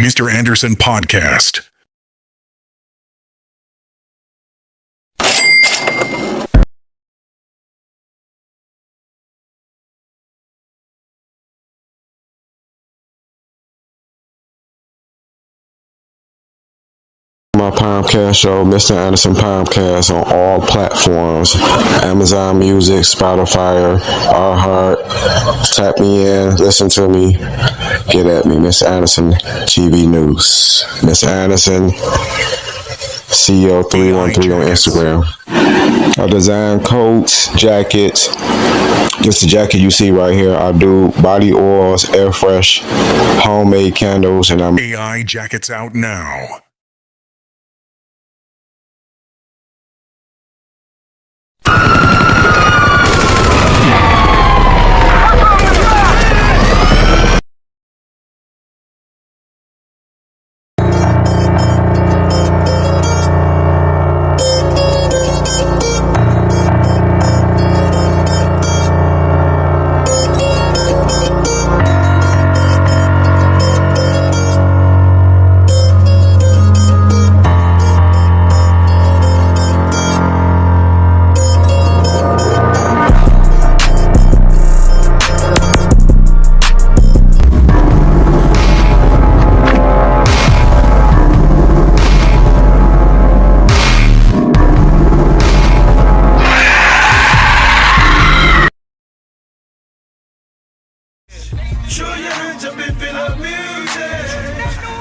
Mr. Anderson Podcast. My podcast show, Mr. Anderson Podcast, on all platforms: Amazon Music, Spotify, iHeart. Tap me in, listen to me, get at me. Mr. Anderson TV News. Mr. Anderson CEO313 on Instagram. I design coats, jackets. Just the jacket you see right here. I do body oils, air fresh, homemade candles, and I'm AI jackets out now. Show your hands up and feel the music.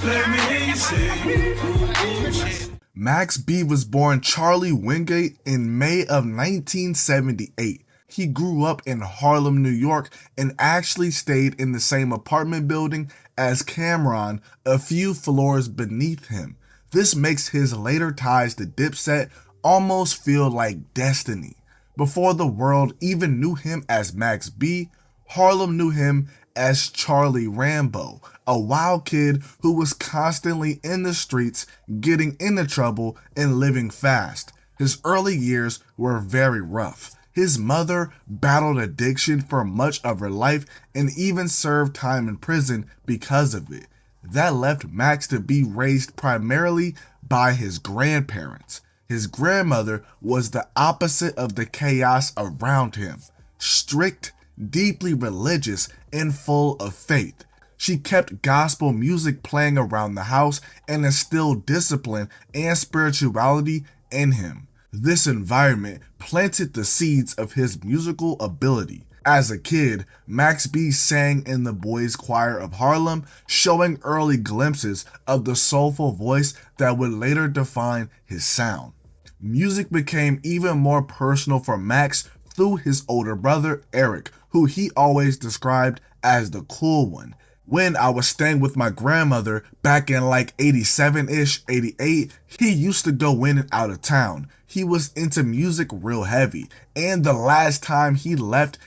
Let me see. Max B was born Charlie Wingate in May of 1978. He grew up in Harlem, New York, and actually stayed in the same apartment building as Cameron, a few floors beneath him. This makes his later ties to Dipset almost feel like destiny. Before the world even knew him as Max B, Harlem knew him as Charlie Rambo, a wild kid who was constantly in the streets, getting into trouble and living fast. His early years were very rough. His mother battled addiction for much of her life and even served time in prison because of it. That left Max to be raised primarily by his grandparents. His grandmother was the opposite of the chaos around him. Strict, deeply religious, and full of faith. She kept gospel music playing around the house and instilled discipline and spirituality in him. This environment planted the seeds of his musical ability. As a kid, Max B sang in the boys' choir of Harlem, showing early glimpses of the soulful voice that would later define his sound. Music became even more personal for Max through his older brother, Eric, who he always described as the cool one. When I was staying with my grandmother back in like 87-ish, 88, he used to go in and out of town. He was into music real heavy, and the last time he left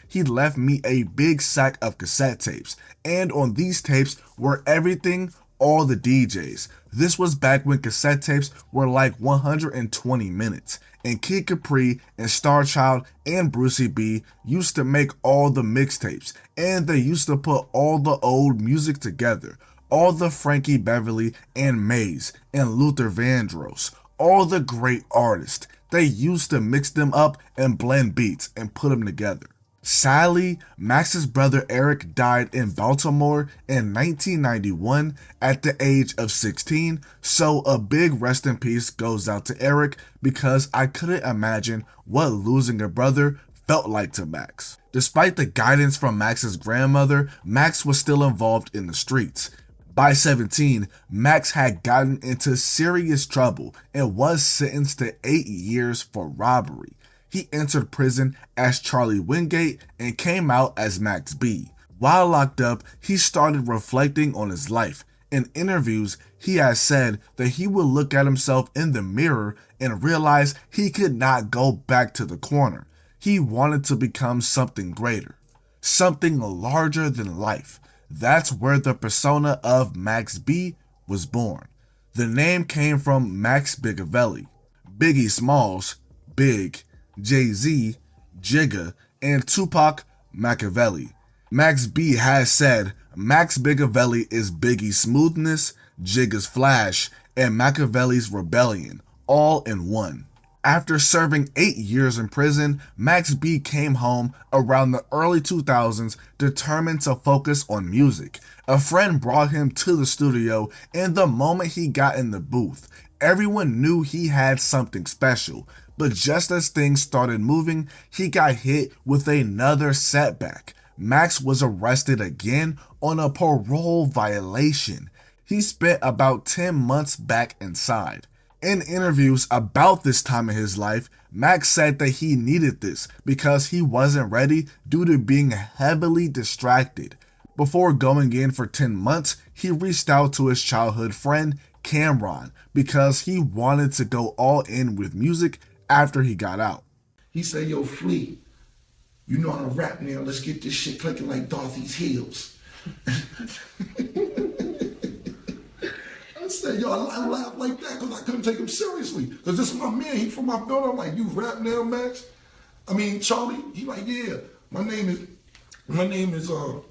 me a big sack of cassette tapes. And on these tapes were everything, all the DJs. This was back when cassette tapes were like 120 minutes. And Kid Capri and Star Child and Brucey B used to make all the mixtapes, and they used to put all the old music together, all the Frankie Beverly and Mays and Luther Vandross, all the great artists. They used to mix them up and blend beats and put them together. Sadly, Max's brother Eric died in Baltimore in 1991 at the age of 16, so a big rest in peace goes out to Eric because I couldn't imagine what losing a brother felt like to Max. Despite the guidance from Max's grandmother, Max was still involved in the streets. By 17, Max had gotten into serious trouble and was sentenced to 8 years for robbery. He entered prison as Charlie Wingate and came out as Max B. While locked up, he started reflecting on his life. In interviews, he has said that he would look at himself in the mirror and realize he could not go back to the corner. He wanted to become something greater, something larger than life. That's where the persona of Max B was born. The name came from Max Bigavelli, Biggie Smalls, Big, Jay-Z, Jigga, and Tupac Machiavelli. Max B has said, Max Bigavelli is Biggie's smoothness, Jigga's flash, and Machiavelli's rebellion, all in one. After serving 8 years in prison, Max B came home around the early 2000s determined to focus on music. A friend brought him to the studio, and the moment he got in the booth, everyone knew he had something special. But just as things started moving, he got hit with another setback. Max was arrested again on a parole violation. He spent about 10 months back inside. In interviews about this time in his life, Max said that he needed this because he wasn't ready due to being heavily distracted. Before going in for 10 months, he reached out to his childhood friend Cameron because he wanted to go all in with music after he got out. He said, yo, Flea, you know how to rap now. Let's get this shit clicking like Dorothy's heels. I said, yo, I laughed like that because I couldn't take him seriously. Because this is my man. He from my building. I'm like, you rap now, Max? I mean, Charlie? He like, yeah. My name is Bigavelli.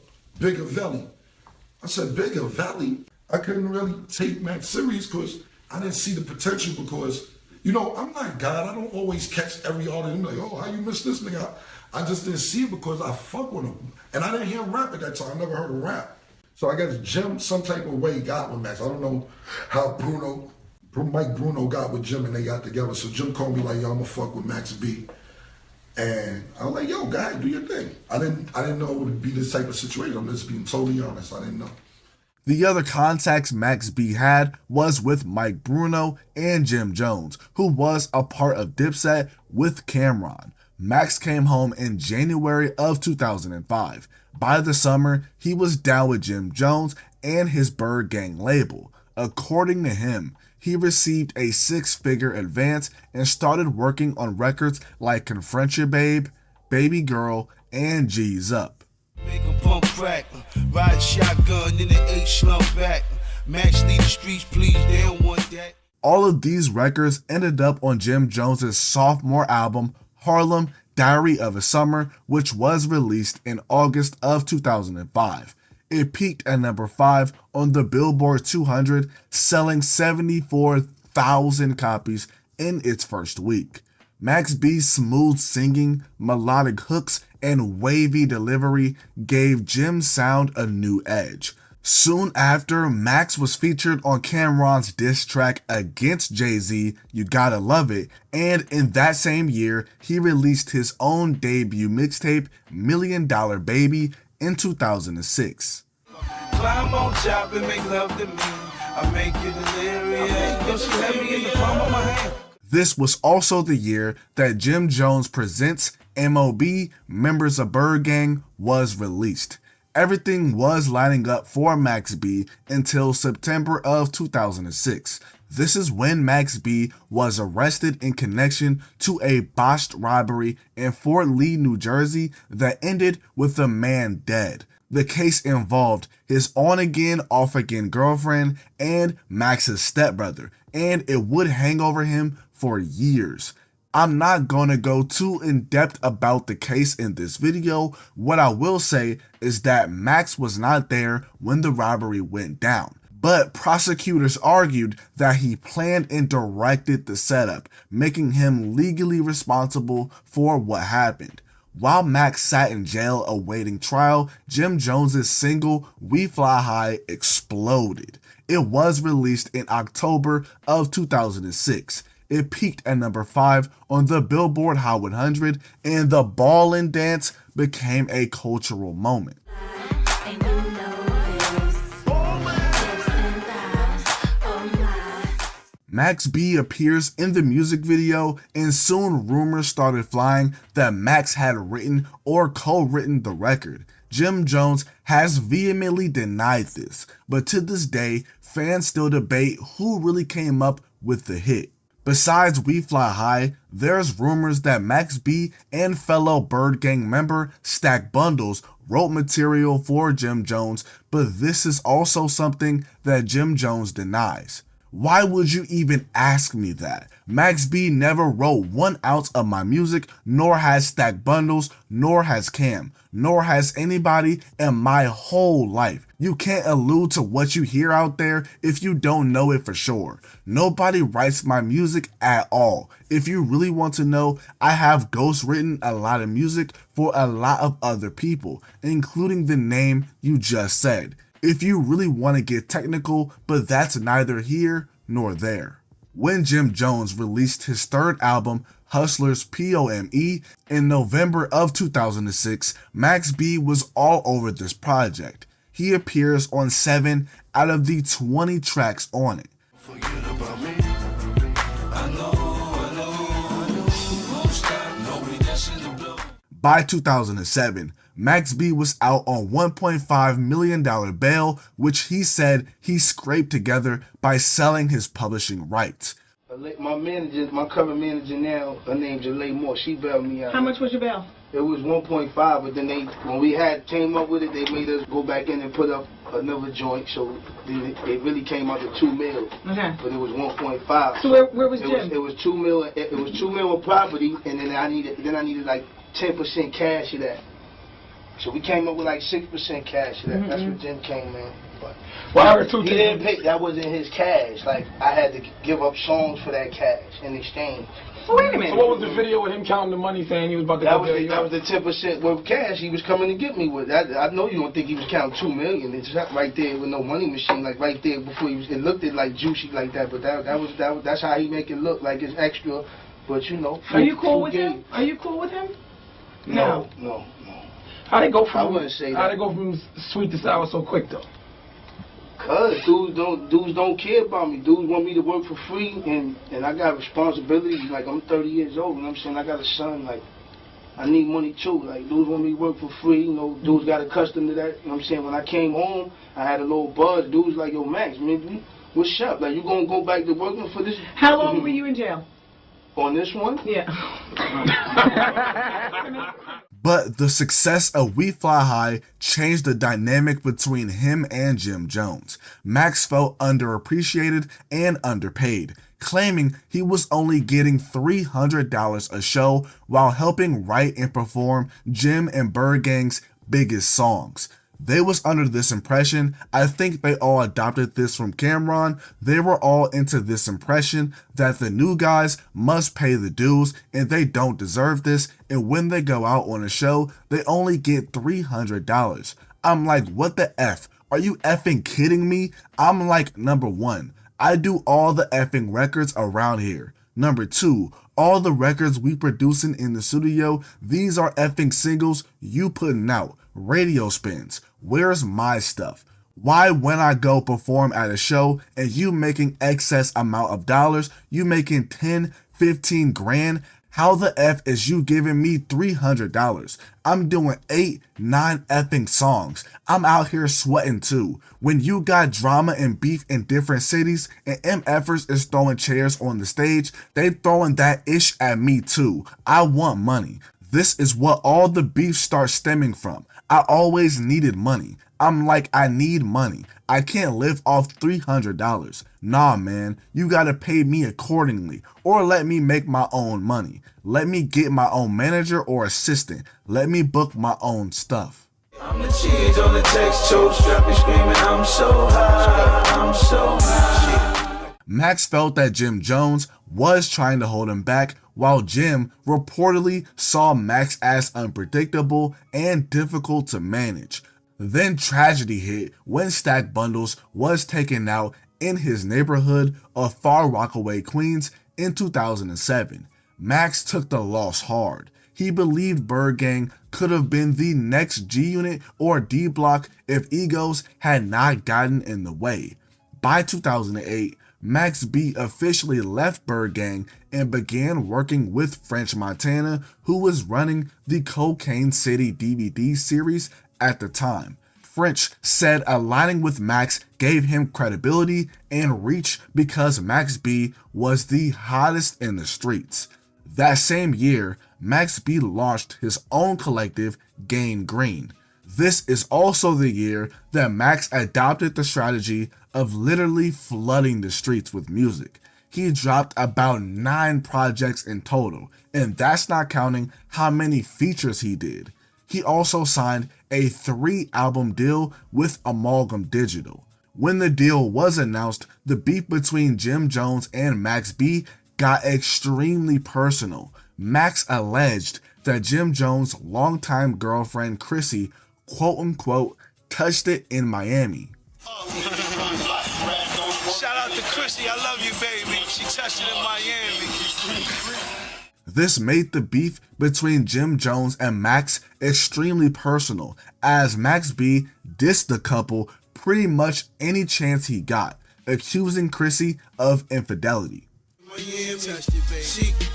I said, Bigavelli? I couldn't really take Max serious because I didn't see the potential because, you know, I'm not God. I don't always catch every artist and be like, oh, how you missed this nigga? I just didn't see it because I fuck with him. And I didn't hear him rap at that time. I never heard him rap. So I guess Jim, some type of way, got with Max. I don't know how Mike Bruno got with Jim and they got together. So Jim called me like, yo, I'm gonna fuck with Max B. And I was like, yo, guy, do your thing. I didn't know it would be this type of situation. I'm just being totally honest. I didn't know. The other contacts Max B had was with Mike Bruno and Jim Jones, who was a part of Dipset with Cameron. Max came home in January of 2005. By the summer, he was down with Jim Jones and his Bird Gang label. According to him, he received a 6-figure advance and started working on records like Confront Your Babe, Baby Girl, and G's Up. Make a pump crack, ride shotgun in the 8 slump back. Max leave the streets, please, they don't want that. All of these records ended up on Jim Jones's sophomore album, Harlem Diary of a Summer, which was released in August of 2005. It peaked at number 5 on the Billboard 200, selling 74,000 copies in its first week. Max B's smooth singing, melodic hooks, and wavy delivery gave Jim's sound a new edge. Soon after, Max was featured on Cameron's diss track against Jay-Z, You Gotta Love It, and in that same year, he released his own debut mixtape, $1 Million Baby, in 2006. Climb on top and make love to me. I make you delirious. Yo, she had me in the palm of my hand. This was also the year that Jim Jones Presents M.O.B. Members of Bird Gang was released. Everything was lining up for Max B until September of 2006. This is when Max B was arrested in connection to a botched robbery in Fort Lee, New Jersey that ended with the man dead. The case involved his on-again, off-again girlfriend and Max's stepbrother, and it would hang over him for years. I'm not going to go too in-depth about the case in this video. What I will say is that Max was not there when the robbery went down. But prosecutors argued that he planned and directed the setup, making him legally responsible for what happened. While Max sat in jail awaiting trial, Jim Jones's single We Fly High exploded. It was released in October of 2006. It peaked at number 5 on the Billboard Hot 100, and the Ballin' Dance became a cultural moment. Max B appears in the music video, and soon rumors started flying that Max had written or co-written the record. Jim Jones has vehemently denied this, but to this day, fans still debate who really came up with the hit. Besides We Fly High, there's rumors that Max B and fellow Bird Gang member Stack Bundles wrote material for Jim Jones, but this is also something that Jim Jones denies. Why would you even ask me that? Max B never wrote 1 ounce of my music, nor has Stack Bundles, nor has Cam, nor has anybody in my whole life. You can't allude to what you hear out there if you don't know it for sure. Nobody writes my music at all. If you really want to know, I have ghostwritten a lot of music for a lot of other people, including the name you just said. If you really want to get technical, but that's neither here nor there. When Jim Jones released his 3rd album, Hustlers POME, in November of 2006, Max B was all over this project. He appears on 7 out of the 20 tracks on it. Forget about me. I know. Won't stop. Nobody that's in the blow. By 2007, Max B was out on $1.5 million bail, which he said he scraped together by selling his publishing rights. My manager, my current manager now, her name's Jalay Moore. She bailed me out. How much was your bail? It was 1.5, but then when we came up with it, they made us go back in and put up another joint, so it really came out to $2 million. Okay. But it was 1.5. So where was Jim? It was $2 million. It was $2 million of property, and then I needed like 10% cash of that. So we came up with like 6% cash of that. That's what Jim came in. But he didn't pay. That wasn't his cash. Like I had to give up songs for that cash in exchange. Well, wait a minute. So what was the video with him counting the money, saying he was about to That go there? was the 10% worth of cash he was coming to get me with. I know you don't think he was counting $2 million. It's not right there with no money machine, like right there before he was. It looked like juicy like that, but that's how he make it look like it's extra. But you know. Are you cool with him? Are you cool with him? No. How'd it go from? I wouldn't say that. How'd it go from sweet to sour so quick though? Cause dudes don't care about me. Dudes want me to work for free, and I got responsibilities. Like I'm 30 years old, you know what I'm saying? I got a son. Like I need money too. Like dudes want me to work for free. You know, dudes got accustomed to that. You know what I'm saying? When I came home, I had a little buzz. Dudes like, yo, Max, man, what's up? Like you gonna go back to working for this? How long were you in jail? On this one? Yeah. But the success of We Fly High changed the dynamic between him and Jim Jones. Max felt underappreciated and underpaid, claiming he was only getting $300 a show while helping write and perform Jim and Bird Gang's biggest songs. They was under this impression. I think they all adopted this from Cameron. They were all into this impression that the new guys must pay the dues and they don't deserve this. And when they go out on a show, they only get $300. I'm like, what the F? Are you effing kidding me? I'm like, number 1, I do all the effing records around here. Number 2, all the records we producing in the studio, these are effing singles you putting out. Radio spins. Where's my stuff? Why when I go perform at a show and you making excess amount of dollars, you making 10, 15 grand? How the F is you giving me $300? I'm doing 8, 9 effing songs. I'm out here sweating too. When you got drama and beef in different cities and MFers is throwing chairs on the stage, they throwing that ish at me too. I want money. This is what all the beef starts stemming from. I always needed money. I'm like, I need money. I can't live off $300. Nah, man, you gotta pay me accordingly or let me make my own money. Let me get my own manager or assistant. Let me book my own stuff. I'm the cheese on the text, choke, strapping, screaming, I'm so high. Max felt that Jim Jones was trying to hold him back, while Jim reportedly saw Max as unpredictable and difficult to manage. Then tragedy hit when Stack Bundles was taken out in his neighborhood of Far Rockaway, Queens in 2007. Max took the loss hard. He believed Bird Gang could have been the next G Unit or D Block if egos had not gotten in the way. By 2008, Max B officially left Bird Gang and began working with French Montana, who was running the Cocaine City DVD series at the time. French said aligning with Max gave him credibility and reach because Max B was the hottest in the streets. That same year, Max B launched his own collective, Gain Green. This is also the year that Max adopted the strategy of literally flooding the streets with music. He dropped about 9 projects in total, and that's not counting how many features he did. He also signed a 3-album deal with Amalgam Digital. When the deal was announced, the beef between Jim Jones and Max B got extremely personal. Max alleged that Jim Jones' longtime girlfriend Chrissy, quote unquote, touched it in Miami. Shout out to Chrissy, I love you, baby. She touched it in Miami. This made the beef between Jim Jones and Max extremely personal, as Max B dissed the couple pretty much any chance he got, accusing Chrissy of infidelity. Miami,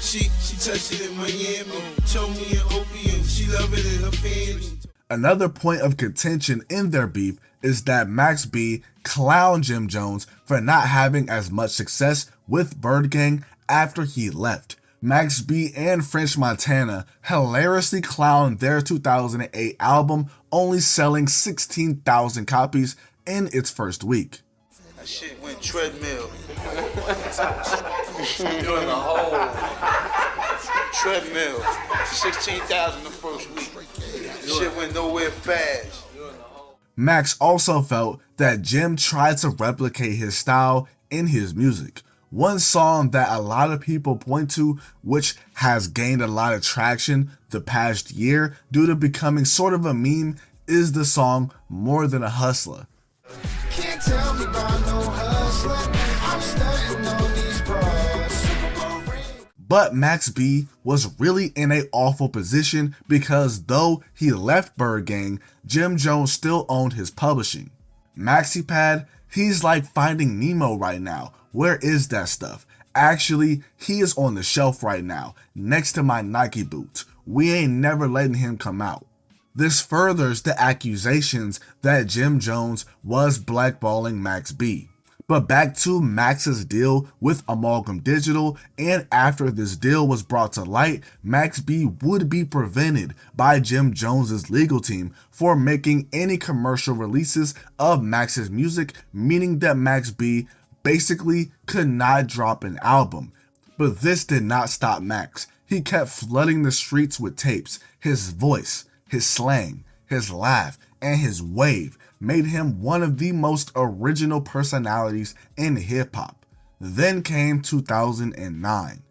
she touched it in Miami. Told me an opium, she love it in her family. Another point of contention in their beef is that Max B clowned Jim Jones for not having as much success with Bird Gang after he left. Max B and French Montana hilariously clowned their 2008 album, only selling 16,000 copies in its first week. That shit went treadmill. Doing the whole Treadmill. 16,000 the first week. Shit went nowhere fast. Max also felt that Jim tried to replicate his style in his music. One song that a lot of people point to, which has gained a lot of traction the past year due to becoming sort of a meme, is the song More Than a Hustler. Can't tell me about no hustler. I'm stunting on these bras. But Max B was really in an awful position because though he left Bird Gang, Jim Jones still owned his publishing. MaxiPad, he's like Finding Nemo right now. Where is that stuff? Actually, he is on the shelf right now, next to my Nike boots. We ain't never letting him come out. This furthers the accusations that Jim Jones was blackballing Max B. But back to Max's deal with Amalgam Digital, and after this deal was brought to light, Max B would be prevented by Jim Jones's legal team for making any commercial releases of Max's music, meaning that Max B basically could not drop an album. But this did not stop Max. He kept flooding the streets with tapes. His voice, his slang, his laugh, and his wave made him one of the most original personalities in hip-hop. Then came 2009,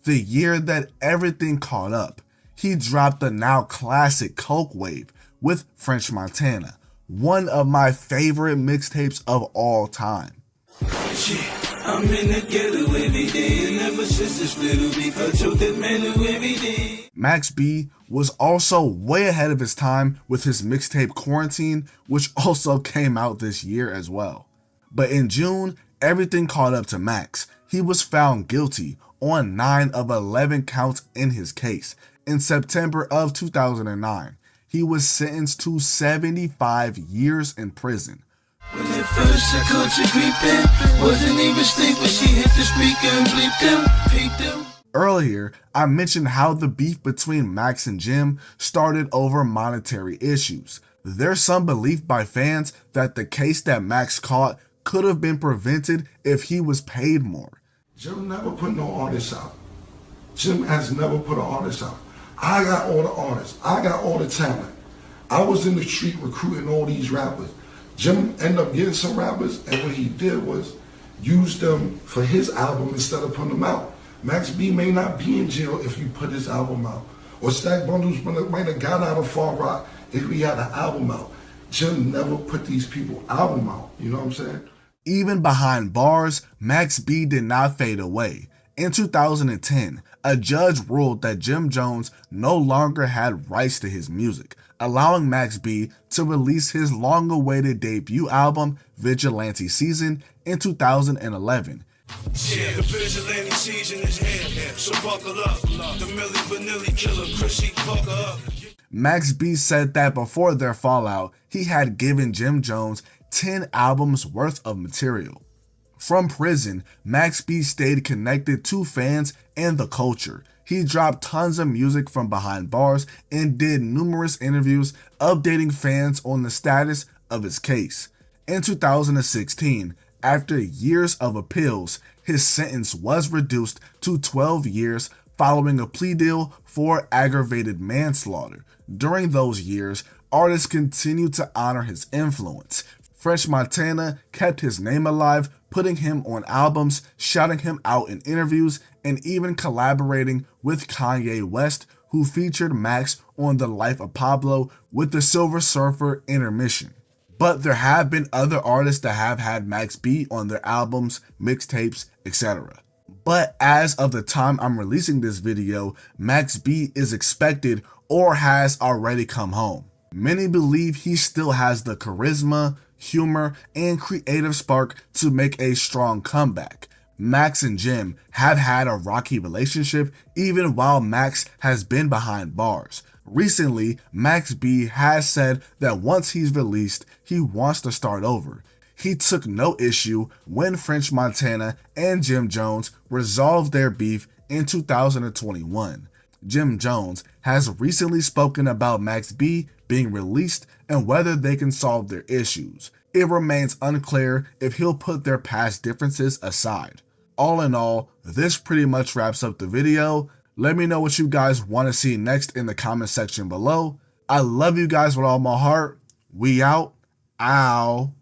the year that everything caught up. He dropped the now classic Coke Wave with French Montana, one of my favorite mixtapes of all time. I'm in the ghetto every day, and ever since this little beef, I told that man who every day. Max B was also way ahead of his time with his mixtape Quarantine, which also came out this year as well. But in June, everything caught up to Max. He was found guilty on 9 of 11 counts in his case. In September of 2009, he was sentenced to 75 years in prison. When at first I caught you creeping, wasn't even asleep when she hit the speaker and bleeped them, peeped them. Earlier, I mentioned how the beef between Max and Jim started over monetary issues. There's some belief by fans that the case that Max caught could have been prevented if he was paid more. Jim never put no artists out. Jim has never put an artist out. I got all the artists. I got all the talent. I was in the street recruiting all these rappers. Jim ended up getting some rappers, and what he did was use them for his album instead of putting them out. Max B may not be in jail if you put his album out. Or Stack Bundles might have got out of Far Rock if we had an album out. Jim never put these people album out, you know what I'm saying? Even behind bars, Max B did not fade away. In 2010, a judge ruled that Jim Jones no longer had rights to his music, allowing Max B to release his long-awaited debut album, Vigilante Season, in 2011. Yeah, the vigilante season is here, so buckle up. The Milli Vanilli killer, Chrissy, buckle up. Max B said that before their fallout, he had given Jim Jones 10 albums worth of material. From prison, Max B stayed connected to fans and the culture. He dropped tons of music from behind bars and did numerous interviews updating fans on the status of his case. In 2016, after years of appeals, his sentence was reduced to 12 years following a plea deal for aggravated manslaughter. During those years, artists continued to honor his influence. French Montana kept his name alive, putting him on albums, shouting him out in interviews, and even collaborating with Kanye West, who featured Max on The Life of Pablo with the Silver Surfer intermission. But there have been other artists that have had Max B on their albums, mixtapes, etc. But as of the time I'm releasing this video, Max B is expected or has already come home. Many believe he still has the charisma, humor, and creative spark to make a strong comeback. Max and Jim have had a rocky relationship even while Max has been behind bars. Recently, Max B has said that once he's released, he wants to start over. He took no issue when French Montana and Jim Jones resolved their beef in 2021. Jim Jones has recently spoken about Max B being released and whether they can solve their issues. It remains unclear if he'll put their past differences aside. All in all, this pretty much wraps up the video. Let me know what you guys want to see next in the comment section below. I love you guys with all my heart. We out. Ow.